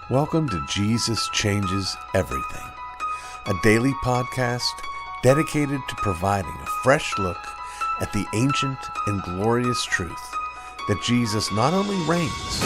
Welcome to Jesus Changes Everything, a daily podcast dedicated to providing a fresh look at the ancient and glorious truth that Jesus not only reigns,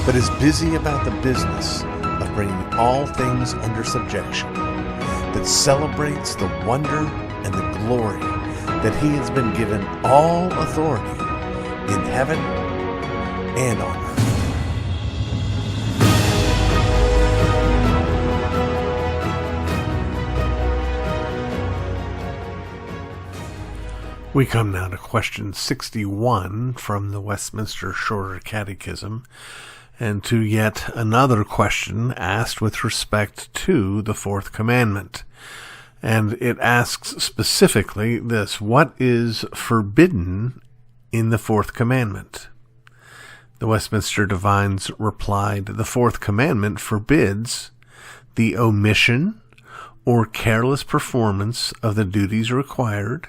but is busy about the business of bringing all things under subjection, that celebrates the wonder and the glory that he has been given all authority in heaven and on earth. We come now to question 61 from the Westminster Shorter Catechism, and to yet another question asked with respect to the fourth commandment. And it asks specifically this: what is forbidden in the fourth commandment? The Westminster Divines replied, the fourth commandment forbids the omission or careless performance of the duties required,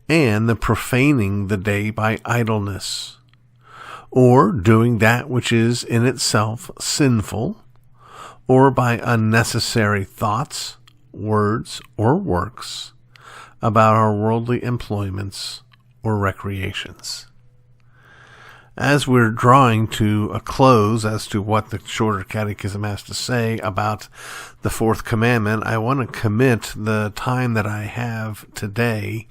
and the profaning the day by idleness, or doing that which is in itself sinful, or by unnecessary thoughts, words, or works about our worldly employments or recreations. As we're drawing to a close as to what the Shorter Catechism has to say about the fourth commandment, I want to commit the time that I have today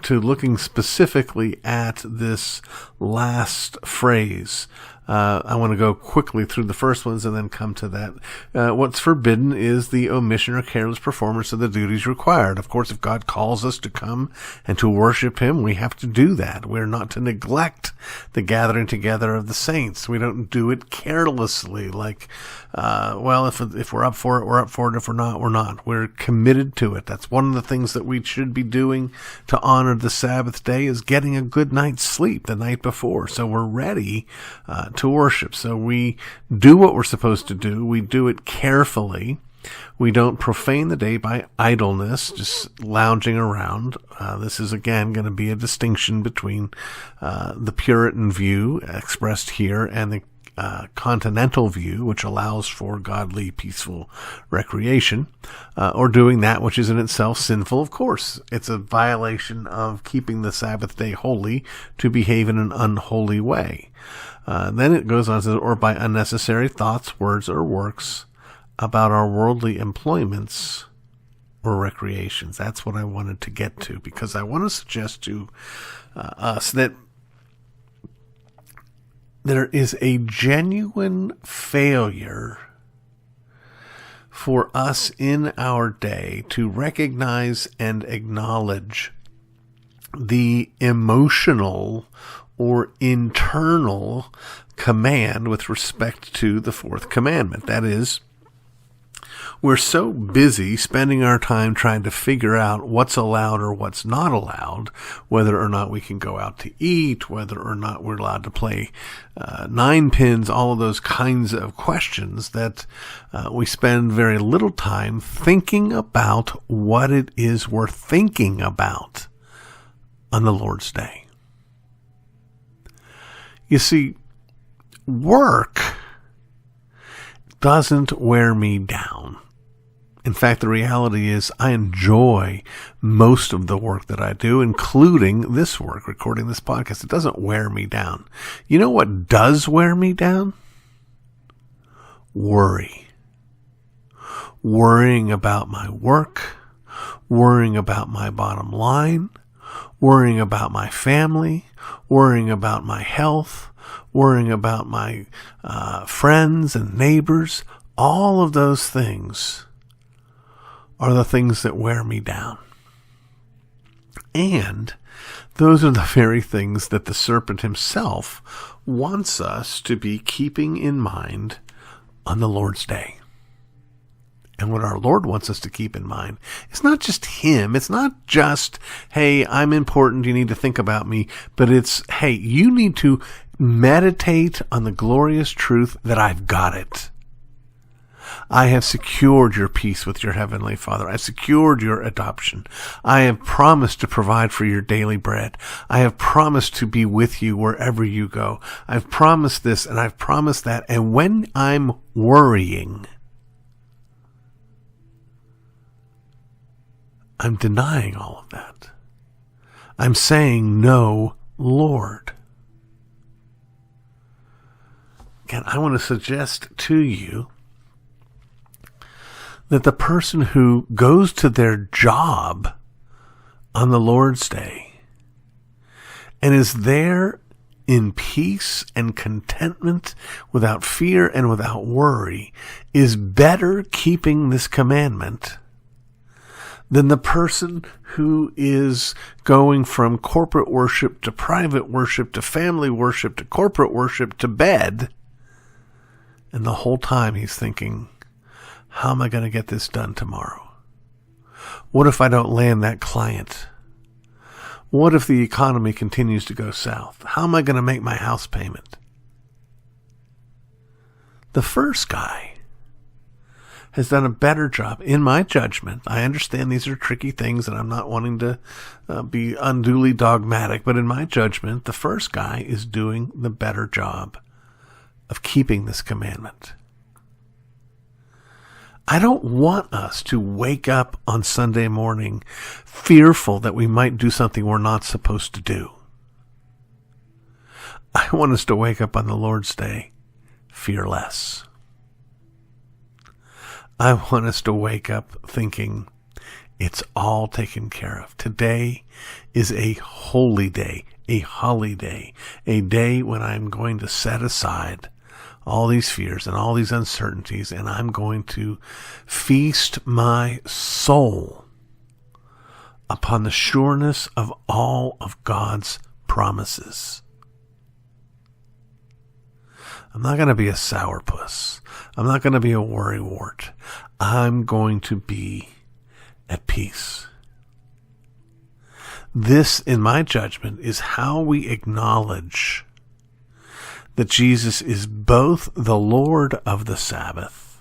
to looking specifically at this last phrase. I want to go quickly through the first ones and then come to that. What's forbidden is the omission or careless performance of the duties required. Of course, if God calls us to come and to worship him, we have to do that. We're not to neglect the gathering together of the saints. We don't do it carelessly, like, if we're up for it, we're up for it. If we're not, we're not. We're committed to it. That's one of the things that we should be doing to honor the Sabbath day, is getting a good night's sleep the night before, so we're ready to worship. So we do what we're supposed to do. We do it carefully. We don't profane the day by idleness, just lounging around. This is, again, going to be a distinction between the Puritan view expressed here and the continental view, which allows for godly, peaceful recreation, or doing that which is in itself sinful. Of course, it's a violation of keeping the Sabbath day holy to behave in an unholy way. Then it goes on to, or by unnecessary thoughts, words, or works about our worldly employments or recreations. That's what I wanted to get to, because I want to suggest to us that there is a genuine failure for us in our day to recognize and acknowledge the emotional or internal command with respect to the fourth commandment. That is, we're so busy spending our time trying to figure out what's allowed or what's not allowed, whether or not we can go out to eat, whether or not we're allowed to play nine pins, all of those kinds of questions, that we spend very little time thinking about what it is we're thinking about on the Lord's Day. You see, work doesn't wear me down. In fact, the reality is I enjoy most of the work that I do, including this work, recording this podcast. It doesn't wear me down. You know what does wear me down? Worry. Worrying about my work, worrying about my bottom line, worrying about my family, worrying about my health, worrying about my friends and neighbors. All of those things are the things that wear me down. And those are the very things that the serpent himself wants us to be keeping in mind on the Lord's Day. And what our Lord wants us to keep in mind, it's not just him. It's not just, hey, I'm important, you need to think about me. But it's, hey, you need to meditate on the glorious truth that I've got it. I have secured your peace with your heavenly Father. I've secured your adoption. I have promised to provide for your daily bread. I have promised to be with you wherever you go. I've promised this and I've promised that. And when I'm worrying, I'm denying all of that. I'm saying, no, Lord. Again, I want to suggest to you that the person who goes to their job on the Lord's Day and is there in peace and contentment, without fear and without worry, is better keeping this commandment than the person who is going from corporate worship to private worship to family worship to corporate worship to bed. And the whole time he's thinking, how am I going to get this done tomorrow? What if I don't land that client? What if the economy continues to go south? How am I going to make my house payment? The first guy has done a better job, in my judgment. I understand these are tricky things, and I'm not wanting to be unduly dogmatic, but in my judgment, the first guy is doing the better job of keeping this commandment. I don't want us to wake up on Sunday morning fearful that we might do something we're not supposed to do. I want us to wake up on the Lord's Day fearless. I want us to wake up thinking it's all taken care of. Today is a holy day, a holiday, a day when I'm going to set aside all these fears and all these uncertainties, and I'm going to feast my soul upon the sureness of all of God's promises. I'm not going to be a sourpuss. I'm not going to be a worrywart. I'm going to be at peace. This, in my judgment, is how we acknowledge that Jesus is both the Lord of the Sabbath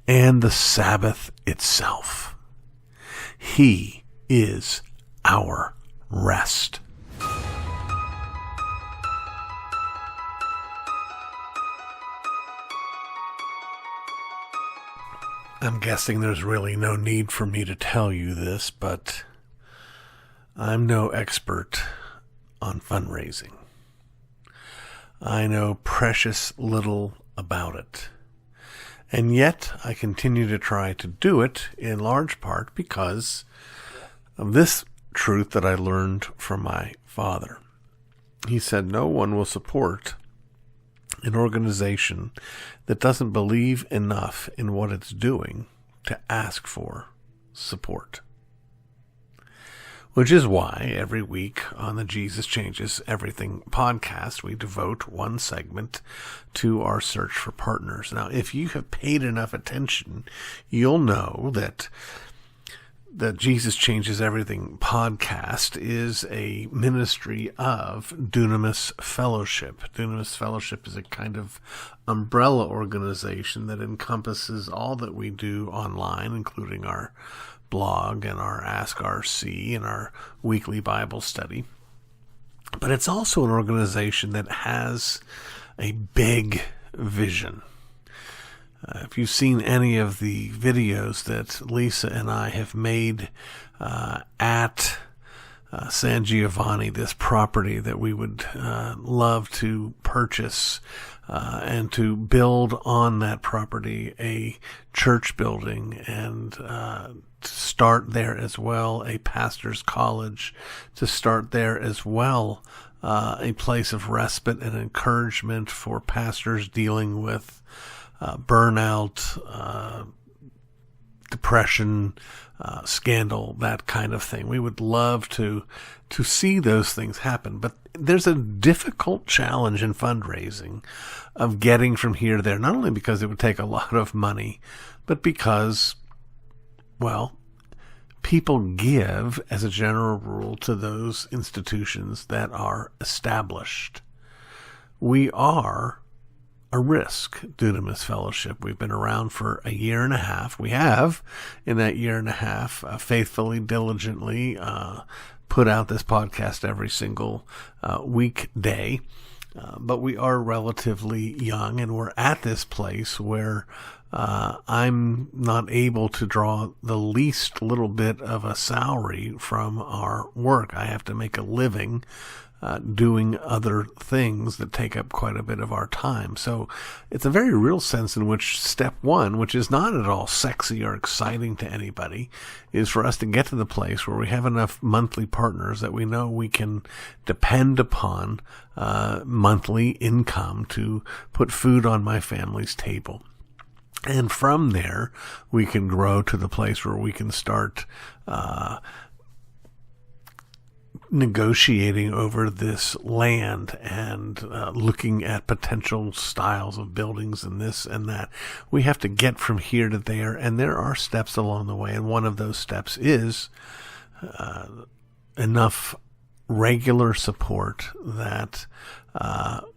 and the Sabbath itself. He is our rest. I'm guessing there's really no need for me to tell you this, but I'm no expert on fundraising. I know precious little about it. And yet I continue to try to do it in large part because of this truth that I learned from my father. He said, no one will support an organization that doesn't believe enough in what it's doing to ask for support. Which is why every week on the Jesus Changes Everything podcast, we devote one segment to our search for partners. Now, if you have paid enough attention, you'll know that the Jesus Changes Everything podcast is a ministry of Dunamis Fellowship. Dunamis Fellowship is a kind of umbrella organization that encompasses all that we do online, including our blog and our Ask RC and our weekly Bible study. But it's also an organization that has a big vision. If you've seen any of the videos that Lisa and I have made at San Giovanni, this property that we would love to purchase and to build on that property a church building and to start there as well a pastor's college, to start there as well a place of respite and encouragement for pastors dealing with burnout, depression, scandal, that kind of thing. We would love to see those things happen, but there's a difficult challenge in fundraising of getting from here to there, not only because it would take a lot of money, but because, well, people give, as a general rule, to those institutions that are established. We are a risk, Dunamis Fellowship. We've been around for a year and a half. We have, in that year and a half, faithfully, diligently put out this podcast every single weekday. But we are relatively young, and we're at this place where I'm not able to draw the least little bit of a salary from our work. I have to make a living doing other things that take up quite a bit of our time. So it's a very real sense in which step one, which is not at all sexy or exciting to anybody, is for us to get to the place where we have enough monthly partners that we know we can depend upon monthly income to put food on my family's table. And from there, we can grow to the place where we can start negotiating over this land and looking at potential styles of buildings and this and that. We have to get from here to there, and there are steps along the way. And one of those steps is enough regular support that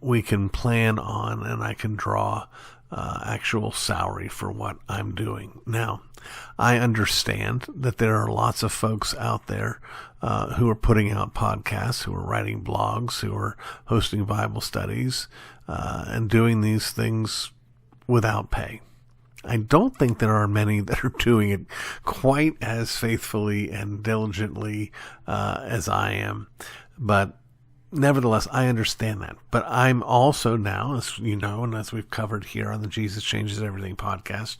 we can plan on, and I can draw actual salary for what I'm doing. Now, I understand that there are lots of folks out there who are putting out podcasts, who are writing blogs, who are hosting Bible studies, and doing these things without pay. I don't think there are many that are doing it quite as faithfully and diligently as I am, but nevertheless, I understand that. But I'm also now, as you know, and as we've covered here on the Jesus Changes Everything podcast,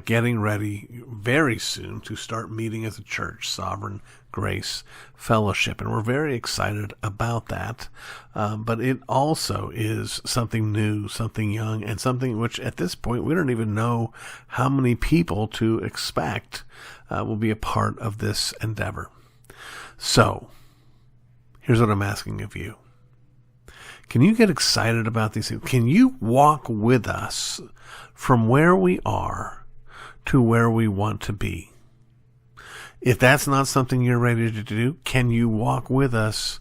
getting ready very soon to start meeting as a church, Sovereign Grace Fellowship. And we're very excited about that. But it also is something new, something young, and something which at this point we don't even know how many people to expect will be a part of this endeavor. So, here's what I'm asking of you. Can you get excited about these things? Can you walk with us from where we are to where we want to be? If that's not something you're ready to do, can you walk with us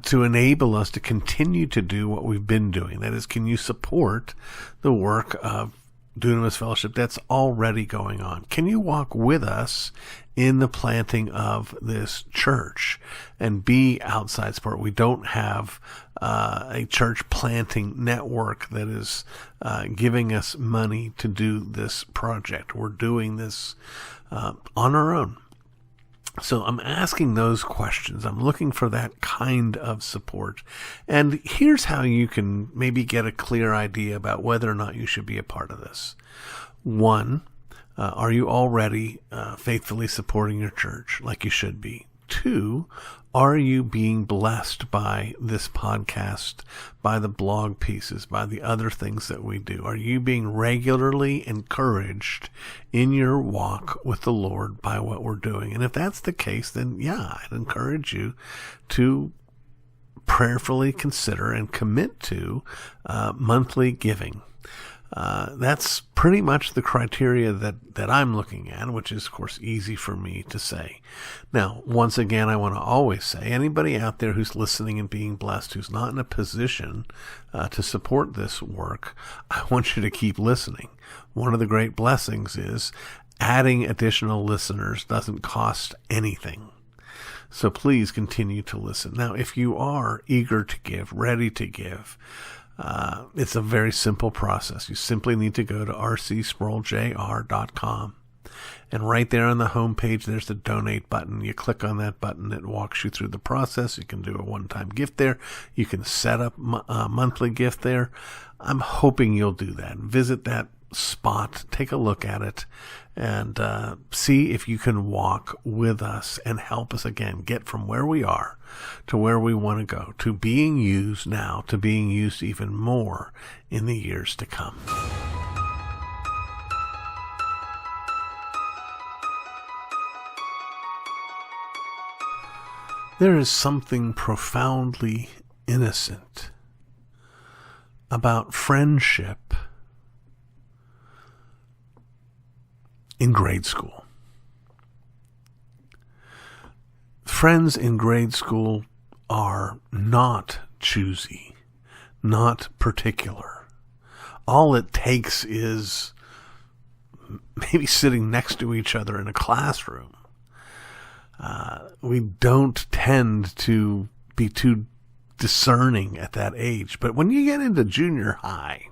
to enable us to continue to do what we've been doing? That is, can you support the work of Dunamis Fellowship that's already going on? Can you walk with us in the planting of this church and be outside support? We don't have a church planting network that is giving us money to do this project. We're doing this on our own. So I'm asking those questions. I'm looking for that kind of support. And here's how you can maybe get a clear idea about whether or not you should be a part of this. One, are you already faithfully supporting your church like you should be? Two, are you being blessed by this podcast, by the blog pieces, by the other things that we do? Are you being regularly encouraged in your walk with the Lord by what we're doing? And if that's the case, then yeah, I'd encourage you to prayerfully consider and commit to monthly giving. That's pretty much the criteria that I'm looking at, which is, of course, easy for me to say. Now, once again, I want to always say, anybody out there who's listening and being blessed, who's not in a position to support this work, I want you to keep listening. One of the great blessings is adding additional listeners doesn't cost anything. So please continue to listen. Now, if you are eager to give, ready to give, it's a very simple process. You simply need to go to rcsproulJR.com. And right there on the home page, there's the donate button. You click on that button. It walks you through the process. You can do a one-time gift there. You can set up a monthly gift there. I'm hoping you'll do that. Visit that spot, take a look at it, and see if you can walk with us and help us again get from where we are to where we want to go, to being used now, to being used even more in the years to come. There is something profoundly innocent about friendship in grade school. Friends in grade school are not choosy, not particular. all it takes is maybe sitting next to each other in a classroom. We don't tend to be too discerning at that age. But when you get into junior high,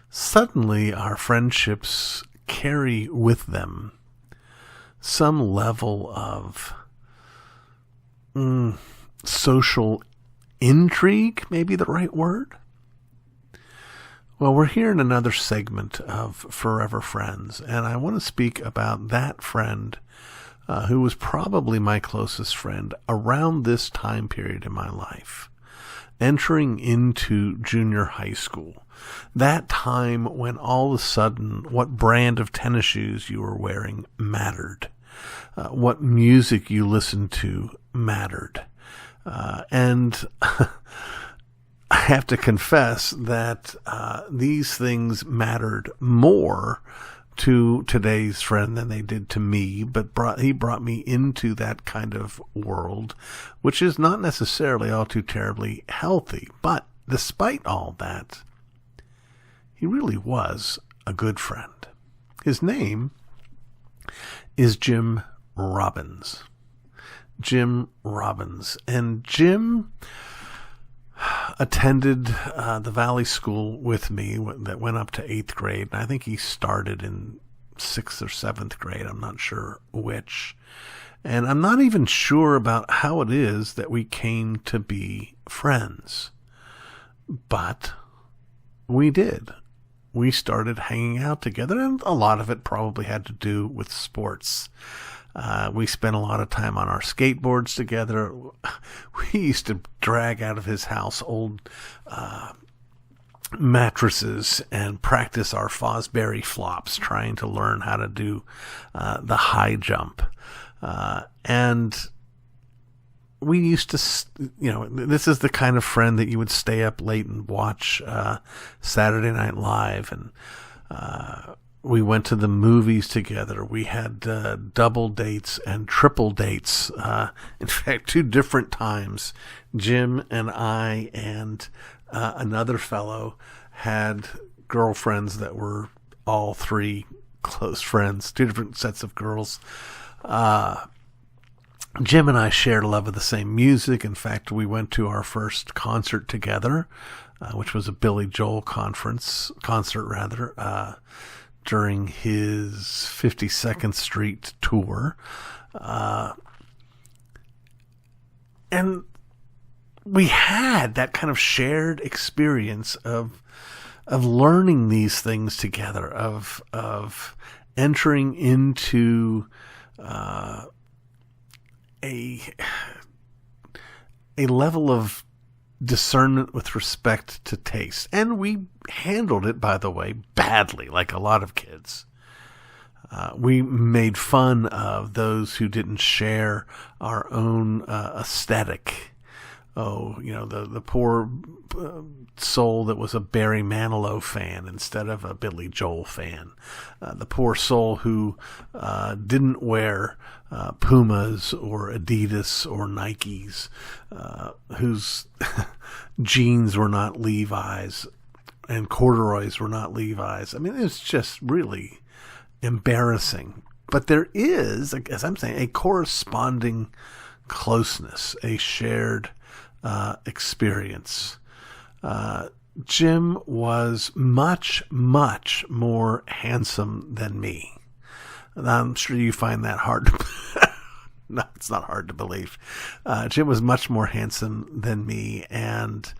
suddenly our friendships carry with them some level of social intrigue, maybe the right word. Well, we're here in another segment of Forever Friends, and I want to speak about that friend who was probably my closest friend around this time period in my life, entering into junior high school. That time when all of a sudden what brand of tennis shoes you were wearing mattered. What music you listened to mattered. And I have to confess that these things mattered more to today's friend than they did to me, but he brought me into that kind of world, which is not necessarily all too terribly healthy. But despite all that, he really was a good friend. His name is Jim Robbins. Jim Robbins. And Jim attended the Valley School with me that went up to 8th grade. And I think he started in 6th or 7th grade. I'm not sure which. And I'm not even sure about how it is that we came to be friends. But we did. We started hanging out together, and a lot of it probably had to do with sports. We spent a lot of time on our skateboards together. We used to drag out of his house old mattresses and practice our Fosbury flops, trying to learn how to do the high jump. And we used to, this is the kind of friend that you would stay up late and watch Saturday Night Live, and we went to the movies together. We had double dates and triple dates. In fact, 2 different times, Jim and I and another fellow had girlfriends that were all 3 close friends, 2 different sets of girls. Jim and I shared a love of the same music. In fact, we went to our first concert together, which was a Billy Joel concert, during his 52nd Street tour. And we had that kind of shared experience of learning these things together, of entering into a level of discernment with respect to taste. And we handled it, by the way, badly, like a lot of kids. We made fun of those who didn't share our own aesthetic. The poor soul that was a Barry Manilow fan instead of a Billy Joel fan. The poor soul who didn't wear Pumas or Adidas or Nikes, whose jeans were not Levi's and corduroys were not Levi's. I mean, it's just really embarrassing. But there is, as I'm saying, a corresponding closeness, a shared experience. Jim was much, much more handsome than me. And I'm sure you find that hard to no, it's not hard to believe. Jim was much more handsome than me, and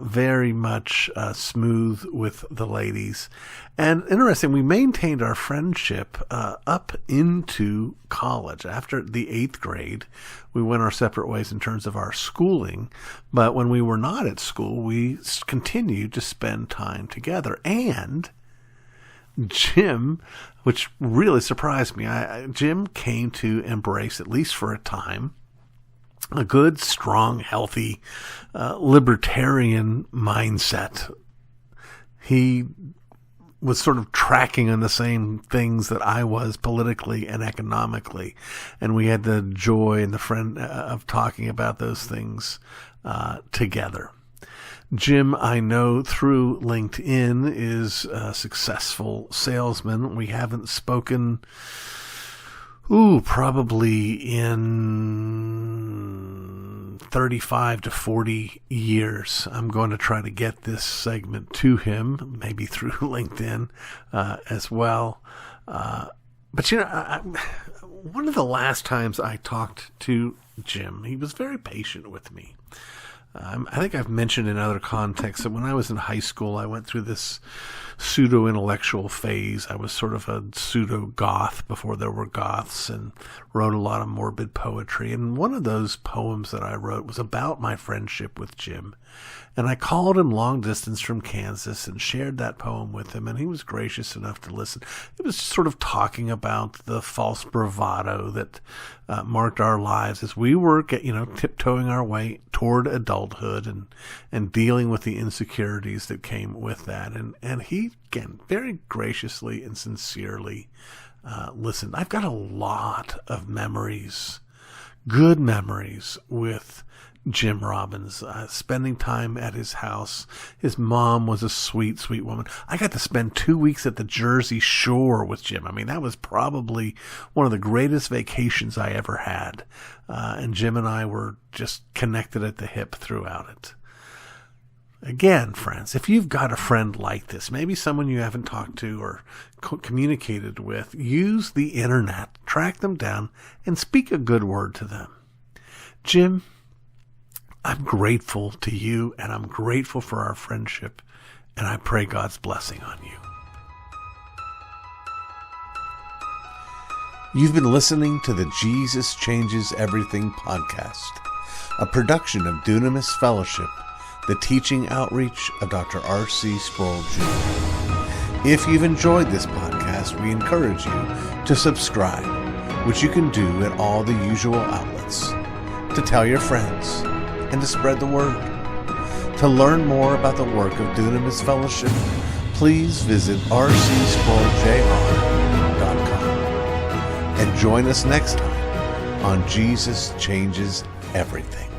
very much smooth with the ladies. And interesting, we maintained our friendship up into college. After the 8th grade, we went our separate ways in terms of our schooling. But when we were not at school, we continued to spend time together. And Jim, which really surprised me, Jim came to embrace, at least for a time, a good, strong, healthy, libertarian mindset. He was sort of tracking on the same things that I was politically and economically. And we had the joy and the friend of talking about those things together. Jim, I know through LinkedIn, is a successful salesman. We haven't spoken, probably in 35 to 40 years. I'm going to try to get this segment to him, maybe through LinkedIn as well. But, one of the last times I talked to Jim, he was very patient with me. I think I've mentioned in other contexts that when I was in high school, I went through this pseudo-intellectual phase. I was sort of a pseudo-goth before there were goths, and wrote a lot of morbid poetry. And one of those poems that I wrote was about my friendship with Jim. And I called him long distance from Kansas and shared that poem with him, and he was gracious enough to listen. It was sort of talking about the false bravado that marked our lives as we were, tiptoeing our way toward adulthood and dealing with the insecurities that came with that. And he, again, very graciously and sincerely listened. I've got a lot of memories, good memories with Jim Robbins, spending time at his house. His mom was a sweet, sweet woman. I got to spend 2 weeks at the Jersey Shore with Jim. I mean, that was probably one of the greatest vacations I ever had. And Jim and I were just connected at the hip throughout it. Again, friends, if you've got a friend like this, maybe someone you haven't talked to or communicated with, use the internet, track them down, and speak a good word to them. Jim, I'm grateful to you, and I'm grateful for our friendship, and I pray God's blessing on you. You've been listening to the Jesus Changes Everything podcast, a production of Dunamis Fellowship, the teaching outreach of Dr. R.C. Sproul Jr. If you've enjoyed this podcast, we encourage you to subscribe, which you can do at all the usual outlets, to tell your friends, and to spread the word. To learn more about the work of Dunamis Fellowship, please visit rcsproulJR.com and join us next time on Jesus Changes Everything.